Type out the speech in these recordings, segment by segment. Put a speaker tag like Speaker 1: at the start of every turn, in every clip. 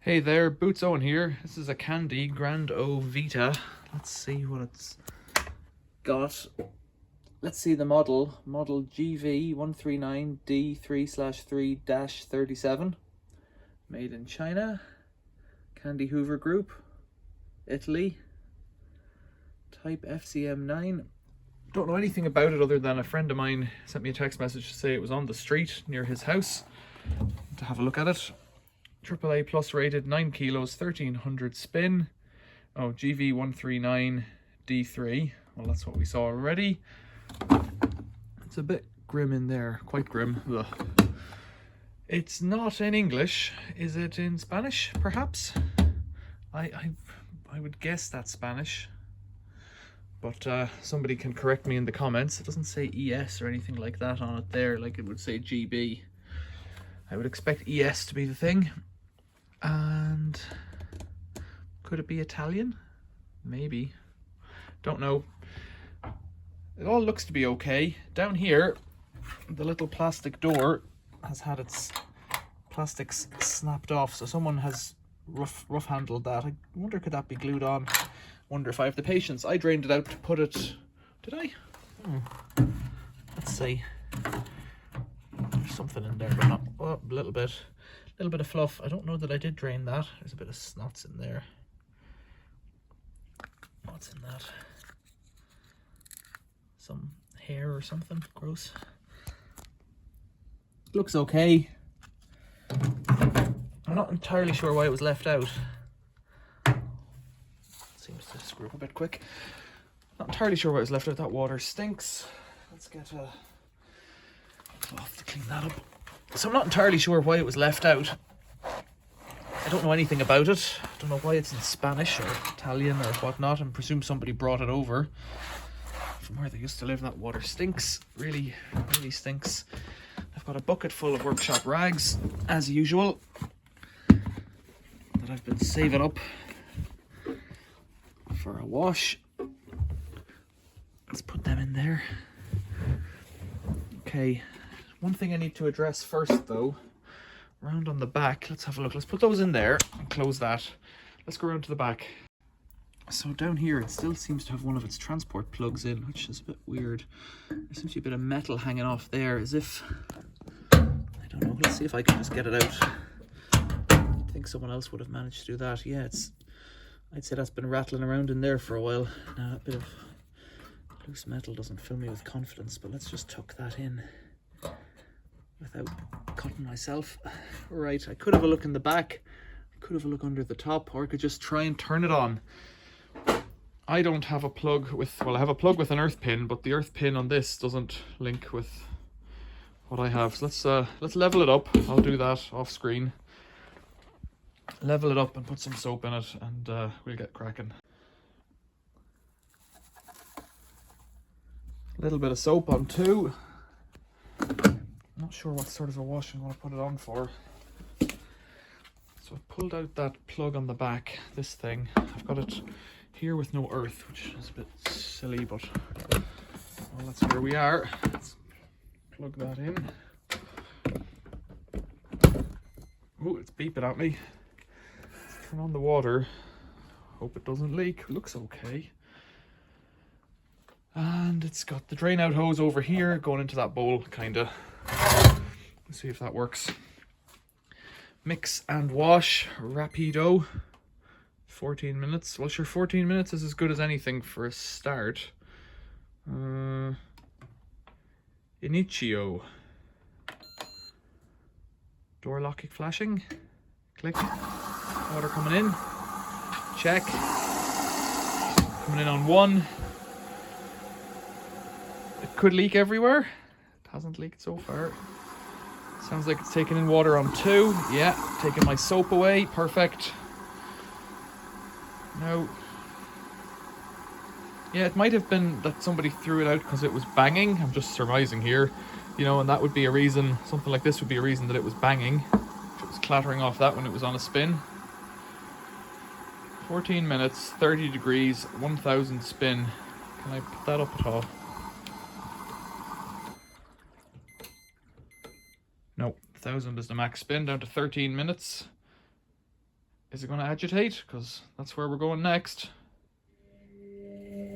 Speaker 1: Hey there, Boots Owen here. This is a Candy Grand O Vita. Let's see what it's got. Let's see the model. Model GV139D3/3-37. Made in China. Candy Hoover Group. Italy. Type FCM9. Don't know anything about it other than a friend of mine sent me a text message to say it was on the street near his house. To have a look at it. AAA plus rated, 9 kilos, 1300 spin. Oh, GV139D3. Well, that's what we saw already. It's a bit grim in there, quite grim. Ugh. It's not in English. Is it in Spanish, perhaps? I would guess that's Spanish. But somebody can correct me in the comments. It doesn't say ES or anything like that on it there, like it would say GB. I would expect ES to be the thing. And could it be Italian? Maybe. Don't know. It all looks to be okay. Down here, the little plastic door has had its plastics snapped off, so someone has rough handled that. I wonder, could that be glued on? Wonder if I have the patience. I drained it out to put it. Did I? Let's see. There's something in there, but not. Oh, a little bit of fluff. I don't know that I did drain that. There's a bit of snots in there. What's in that? Some hair or something. Gross. Looks okay. I'm not entirely sure why it was left out. Seems to screw up a bit quick. Not entirely sure why it was left out. That water stinks. Let's get a cloth to clean that up. So I'm not entirely sure why it was left out. I don't know anything about it. I don't know why it's in Spanish or Italian or whatnot, and presume somebody brought it over from where they used to live. That water stinks. Really stinks. I've got a bucket full of workshop rags, as usual, that I've been saving up for a wash. Let's put them in there. Okay. One thing I need to address first, though, around on the back, let's have a look. Let's put those in there and close that. Let's go around to the back. So down here, it still seems to have one of its transport plugs in, which is a bit weird. There seems to be a bit of metal hanging off there, as if, I don't know, let's see if I can just get it out. I think someone else would have managed to do that. Yeah, I'd say that's been rattling around in there for a while. Now, a bit of loose metal doesn't fill me with confidence, but let's just tuck that in without cutting myself. Right, I could have a look in the back, I could have a look under the top, or I could just try and turn it on. I don't have a plug with, well, I have a plug with an earth pin, but the earth pin on this doesn't link with what I have. So let's level it up. I'll do that off screen. Level it up and put some soap in it, and we'll get cracking. A little bit of soap on too. Not sure what sort of a wash I'm going to put it on for. So I pulled out that plug on the back, this thing. I've got it here with no earth, which is a bit silly, but well, that's where we are. Let's plug that in. Oh, it's beeping at me. Let's turn on the water. Hope it doesn't leak. Looks okay. And it's got the drain out hose over here going into that bowl, kinda. Let's see if that works. Mix and wash, rapido. 14 minutes. Well, sure, 14 minutes is as good as anything for a start. Inicio. Door locking flashing. Click. Water coming in. Check. Coming in on 1. It could leak everywhere. It hasn't leaked so far. Sounds like it's taking in water on 2. Yeah, taking my soap away. Perfect. No. Yeah, it might have been that somebody threw it out because it was banging. I'm just surmising here. You know, and that would be a reason, something like this would be a reason that it was banging. If it was clattering off that when it was on a spin. 14 minutes, 30 degrees, 1000 spin. Can I put that up at all? No, 1000 is the max spin, down to 13 minutes. Is it going to agitate? Because that's where we're going next.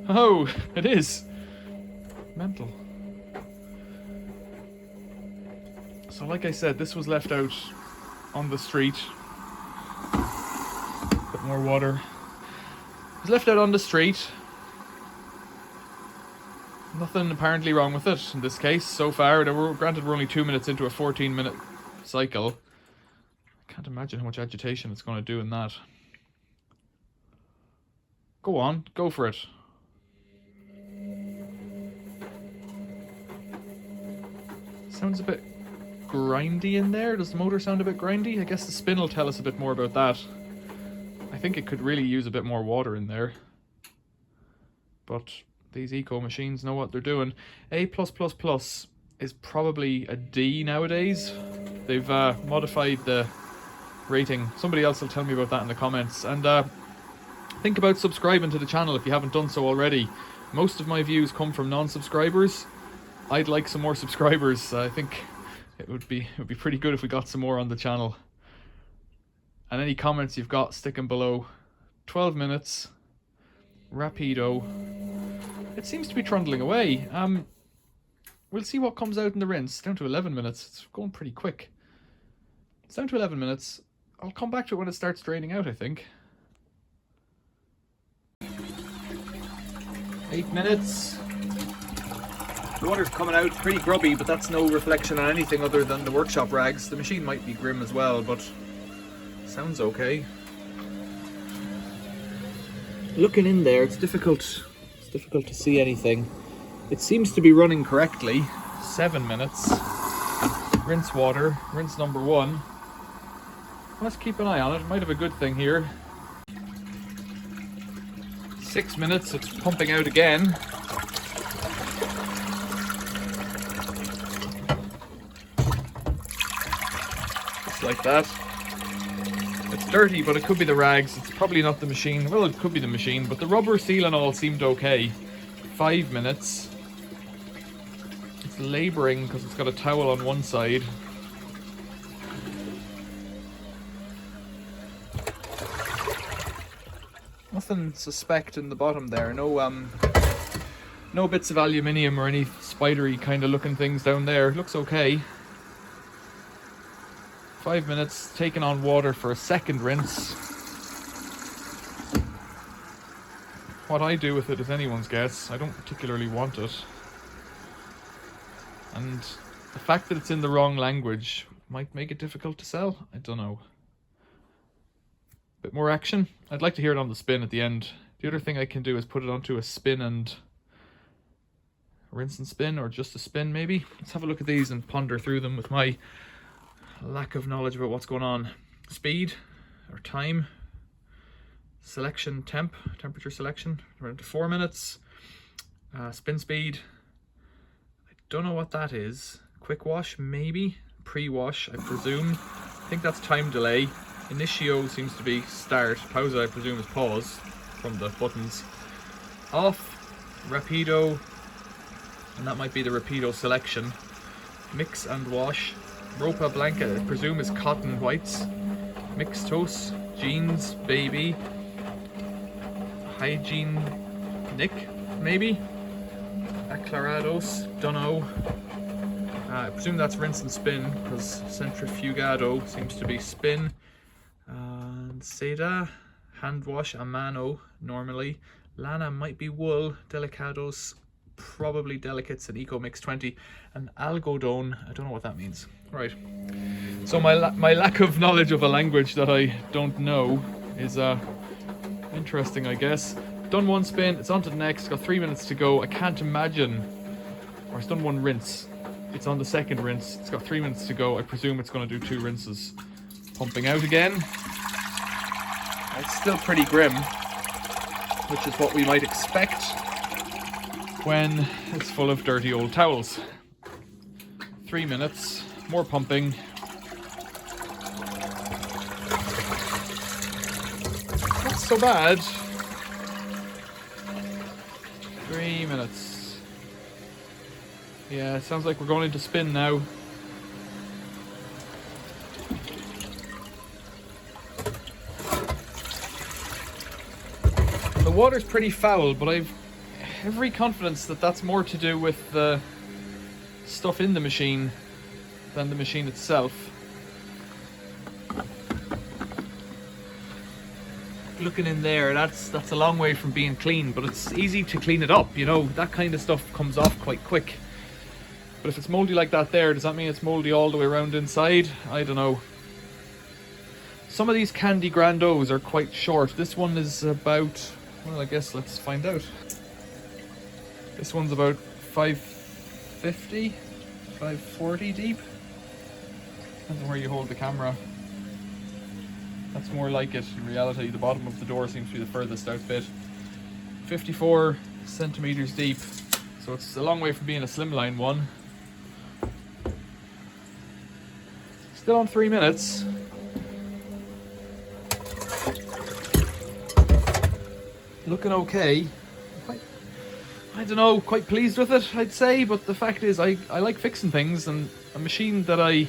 Speaker 1: Oh, it is. Mental. So like I said, this was left out on the street. Bit more water. It was left out on the street. Nothing apparently wrong with it in this case so far. Granted, we're only 2 minutes into a 14-minute cycle. I can't imagine how much agitation it's going to do in that. Go on, go for it. Sounds a bit grindy in there. Does the motor sound a bit grindy? I guess the spin will tell us a bit more about that. I think it could really use a bit more water in there. But these eco machines know what they're doing. A+++ is probably a D nowadays. They've modified the rating. Somebody else will tell me about that in the comments. And think about subscribing to the channel if you haven't done so already. Most of my views come from non-subscribers. I'd like some more subscribers. I think it would be pretty good if we got some more on the channel. And any comments you've got, stick them below. 12 minutes. Rapido. It seems to be trundling away. We'll see what comes out in the rinse. It's down to 11 minutes. It's going pretty quick. It's down to 11 minutes. I'll come back to it when it starts draining out, I think. 8 minutes. The water's coming out pretty grubby, but that's no reflection on anything other than the workshop rags. The machine might be grim as well, but sounds okay. Looking in there, it's difficult to see anything. It seems to be running correctly. 7 minutes. Rinse water, rinse number 1. Let's keep an eye on it. It might have a good thing here. 6 minutes, it's pumping out again. Just like that. It's dirty, but it could be the rags. It's probably not the machine. Well, it could be the machine, but the rubber seal and all seemed okay. 5 minutes. It's labouring because it's got a towel on one side. Nothing suspect in the bottom there. No bits of aluminium or any spidery kind of looking things down there. It looks okay. 5 minutes, taking on water for a second rinse. What I do with it is anyone's guess. I don't particularly want it. And the fact that it's in the wrong language might make it difficult to sell. I don't know. Bit more action. I'd like to hear it on the spin at the end. The other thing I can do is put it onto a spin and rinse and spin, or just a spin maybe. Let's have a look at these and ponder through them with my lack of knowledge about what's going on. Speed or time. Selection, temperature selection. We're into 4 minutes. Spin speed. I don't know what that is. Quick wash maybe. Pre-wash I presume. I think that's time delay. Initio seems to be start. Pausa I presume is pause from the buttons. Off. Rapido. And that might be the rapido selection. Mix and wash. Ropa blanca I presume is cotton whites. Mixtos. Jeans. Baby. Hygiene. Nick maybe. Aclarados. Dunno. I presume that's rinse and spin because centrifugado seems to be spin. And Seda, hand wash, a mano normally. Lana might be wool. Delicados, probably delicates, and Eco Mix 20. And algodone, I don't know what that means. Right. So my lack of knowledge of a language that I don't know is interesting, I guess. Done one spin, it's on to the next. Got 3 minutes to go. I can't imagine, or it's done one rinse. It's on the second rinse. It's got 3 minutes to go. I presume it's going to do 2 rinses. Pumping out again. It's still pretty grim, which is what we might expect when it's full of dirty old towels. 3 minutes. More pumping. Not so bad. 3 minutes. Yeah, it sounds like we're going into spin now. the water's pretty foul, but I've every confidence that that's more to do with the stuff in the machine than the machine itself. Looking in there, that's a long way from being clean, but it's easy to clean it up, you know. That kind of stuff comes off quite quick. But if it's moldy like that there, does that mean it's moldy all the way around inside? I don't know. Some of these candy Grand O's are quite short. This one is about, well, I guess let's find out. This one's about 550, 540 deep. Depends on where you hold the camera. That's more like it in reality. The bottom of the door seems to be the furthest out bit. 54 centimeters deep. So it's a long way from being a slimline one. Still on 3 minutes. Looking okay. I don't know, quite pleased with it, I'd say, but the fact is I like fixing things, and a machine that I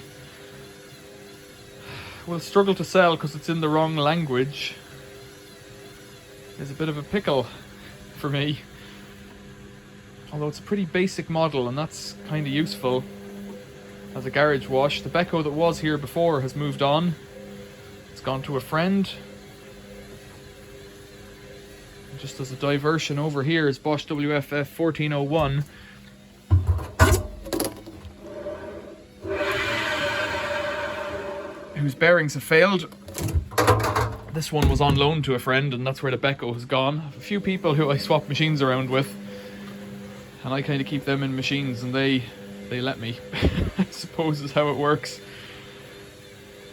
Speaker 1: will struggle to sell because it's in the wrong language is a bit of a pickle for me. Although it's a pretty basic model, and that's kind of useful as a garage wash. The Beko that was here before has moved on. It's gone to a friend. Just as a diversion, over here is Bosch WFF 1401. Whose bearings have failed. This one was on loan to a friend, and that's where the Beko has gone. I have a few people who I swap machines around with, and I kind of keep them in machines, and they let me. I suppose is how it works.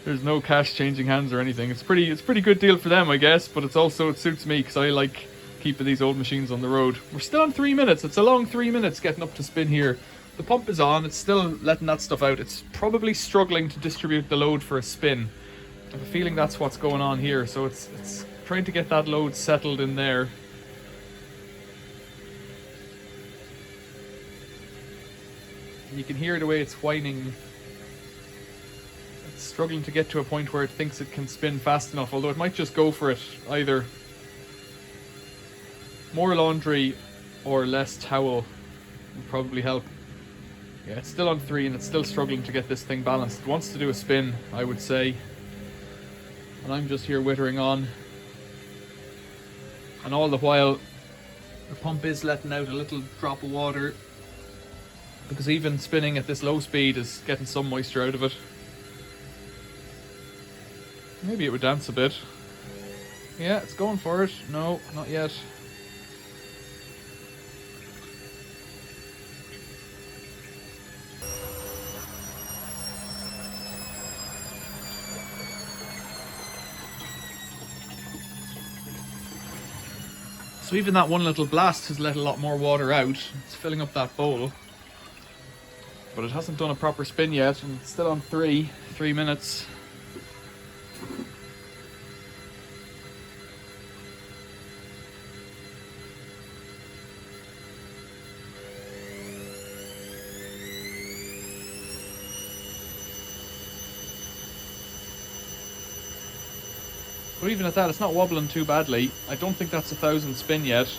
Speaker 1: There's no cash changing hands or anything. It's pretty good deal for them, I guess, but it suits me because I like keeping these old machines on the road. We're still on 3 minutes. It's a long 3 minutes getting up to spin here. The pump is on. It's still letting that stuff out. It's probably struggling to distribute the load for a spin. I have a feeling that's what's going on here. So it's trying to get that load settled in there. You can hear the way it's whining. It's struggling to get to a point where it thinks it can spin fast enough, although it might just go for it. Either more laundry or less towel will probably help. Yeah, it's still on 3 and it's still struggling to get this thing balanced. It wants to do a spin, I would say. And I'm just here wittering on. And all the while, the pump is letting out a little drop of water, because even spinning at this low speed is getting some moisture out of it. Maybe it would dance a bit. Yeah, it's going for it. No, not yet. So even that one little blast has let a lot more water out. It's filling up that bowl. But it hasn't done a proper spin yet, and it's still on 3 minutes. But even at that, it's not wobbling too badly. I don't think that's 1,000 spin yet.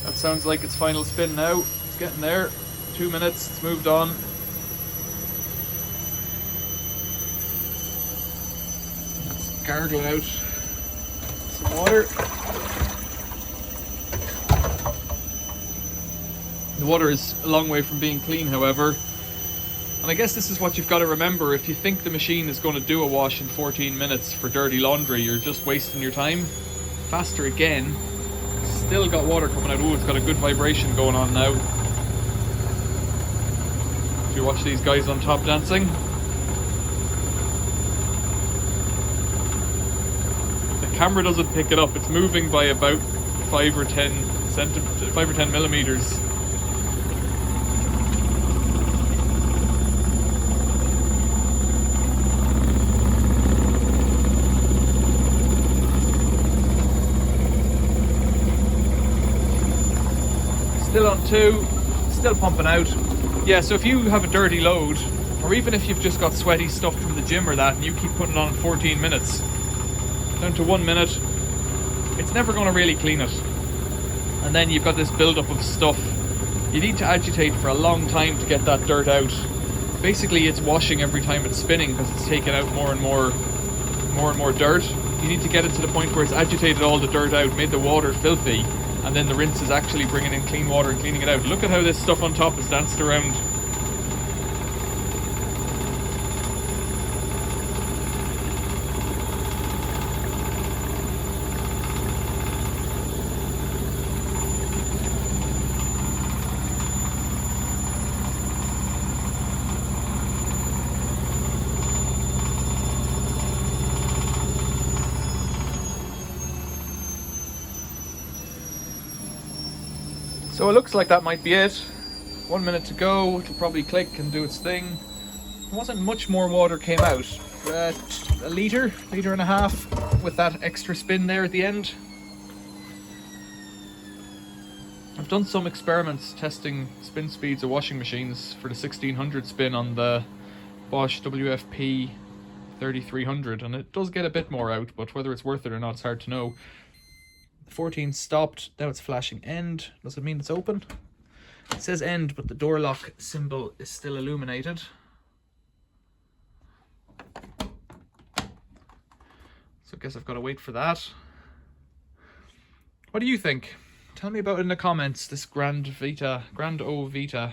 Speaker 1: That sounds like its final spin now. It's getting there. 2 minutes, it's moved on. Let's gargle out some water. The water is a long way from being clean, however. And I guess this is what you've got to remember. If you think the machine is going to do a wash in 14 minutes for dirty laundry, you're just wasting your time. Faster again. Still got water coming out. Oh, it's got a good vibration going on now. Do you watch these guys on top dancing? The camera doesn't pick it up. It's moving by about 5 or 10 millimeters. Still on 2, still pumping out. Yeah, so if you have a dirty load, or even if you've just got sweaty stuff from the gym or that, and you keep putting it on in 14 minutes, down to 1 minute, it's never going to really clean it. And then you've got this build-up of stuff. You need to agitate for a long time to get that dirt out. Basically, it's washing every time it's spinning because it's taking out more and more dirt. You need to get it to the point where it's agitated all the dirt out, made the water filthy, and then the rinse is actually bringing in clean water and cleaning it out. Look at how this stuff on top is danced around. So it looks like that might be it. 1 minute to go, it'll probably click and do its thing. There wasn't much more water came out. A litre and a half with that extra spin there at the end. I've done some experiments testing spin speeds of washing machines for the 1600 spin on the Bosch WFP 3300, and it does get a bit more out, but whether it's worth it or not, it's hard to know. 14 stopped, now it's flashing end. Does it mean it's open? It says end, but the door lock symbol is still illuminated. So I guess I've got to wait for that. What do you think? Tell me about it in the comments, this Grand O Vita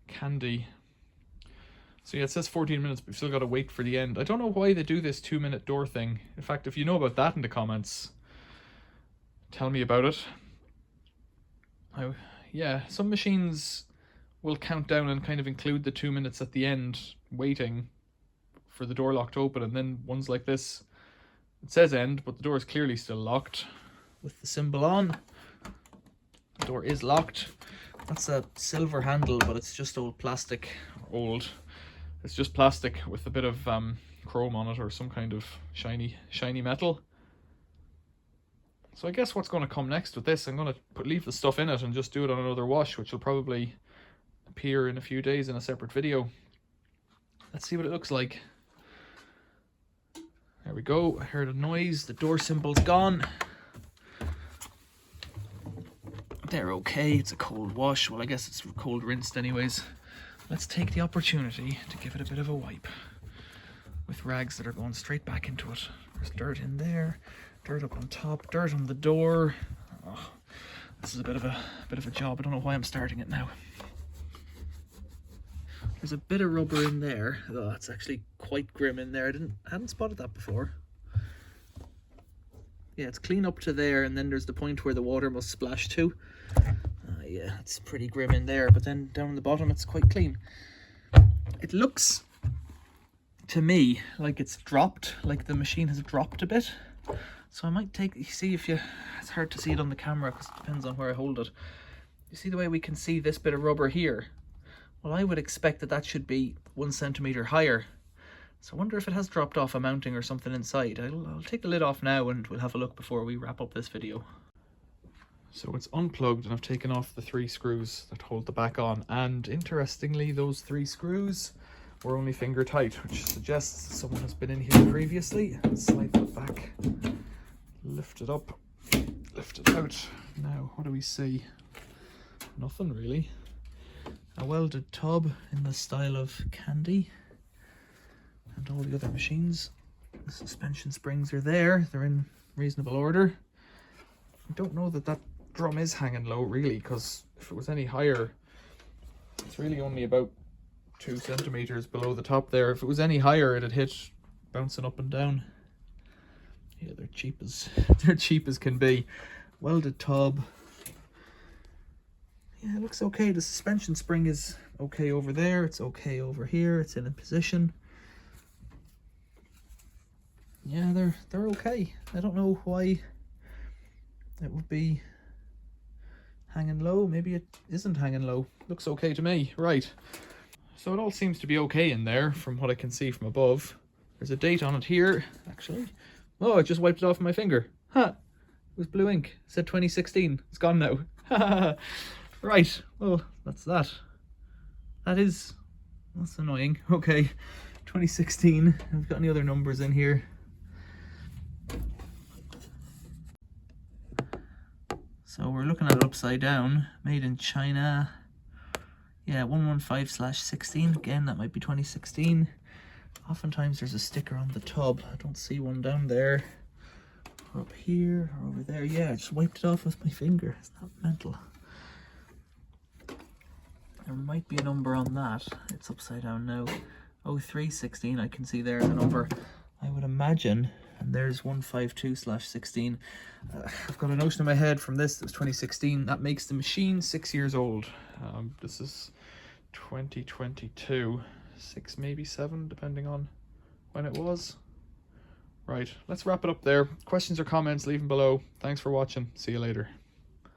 Speaker 1: candy. So yeah, it says 14 minutes, but we've still got to wait for the end. I don't know why they do this 2-minute door thing. In fact, if you know about that in the comments, tell me about it. Yeah, some machines will count down and kind of include the 2 minutes at the end, waiting for the door lock to open, and then ones like this, it says end, but the door is clearly still locked with the symbol on. The door is locked. That's a silver handle, but it's just old plastic. It's just plastic with a bit of chrome on it, or some kind of shiny metal. So I guess what's going to come next with this, I'm going to leave the stuff in it and just do it on another wash, which will probably appear in a few days in a separate video. Let's see what it looks like. There we go. I heard a noise. The door symbol's gone. They're okay. It's a cold wash. Well, I guess it's cold rinsed anyways. Let's take the opportunity to give it a bit of a wipe with rags that are going straight back into it. There's dirt in there. Dirt up on top, dirt on the door. Oh, this is a bit of a job. I don't know why I'm starting it now. There's a bit of rubber in there. Oh, that's actually quite grim in there. I hadn't spotted that before. Yeah, it's clean up to there, and then there's the point where the water must splash to. Yeah, it's pretty grim in there, but then down the bottom it's quite clean. It looks to me like it's dropped, like the machine has dropped a bit. So I might it's hard to see it on the camera because it depends on where I hold it. You see the way we can see this bit of rubber here? Well, I would expect that should be 1 centimeter higher. So I wonder if it has dropped off a mounting or something inside. I'll take the lid off now and we'll have a look before we wrap up this video. So it's unplugged and I've taken off the 3 screws that hold the back on. And interestingly, those 3 screws were only finger tight, which suggests someone has been in here previously. Slide that back. Lift it up, lift it out. Now, what do we see? Nothing really. A welded tub in the style of candy and all the other machines. The suspension springs are there. They're in reasonable order. I don't know that drum is hanging low really, because if it was any higher, it's really only about 2 centimeters below the top there. If it was any higher, it'd hit bouncing up and down. Yeah, they're cheap as can be. Welded tub. Yeah, it looks okay. The suspension spring is okay over there. It's okay over here. It's in a position. Yeah, they're okay. I don't know why it would be hanging low. Maybe it isn't hanging low. Looks okay to me. Right. So it all seems to be okay in there from what I can see from above. There's a date on it here, actually. Oh, I just wiped it off my finger. Ha! It was blue ink. It said 2016. It's gone now. Right, well, that's that. That's annoying. Okay, 2016. Have we got any other numbers in here? So we're looking at it upside down. Made in China. Yeah, 115/16. Again, that might be 2016. Oftentimes there's a sticker on the tub. I don't see one down there. Or up here, or over there. Yeah, I just wiped it off with my finger. It's not mental. There might be a number on that. It's upside down now. 0316, I can see there the number. I would imagine. And there's 152/16. I've got a notion in my head from this. It was 2016. That makes the machine 6 years old. This is 2022. 6, maybe 7, depending on when it was. Right, let's wrap it up there. Questions or comments, leave them below. Thanks for watching. See you later.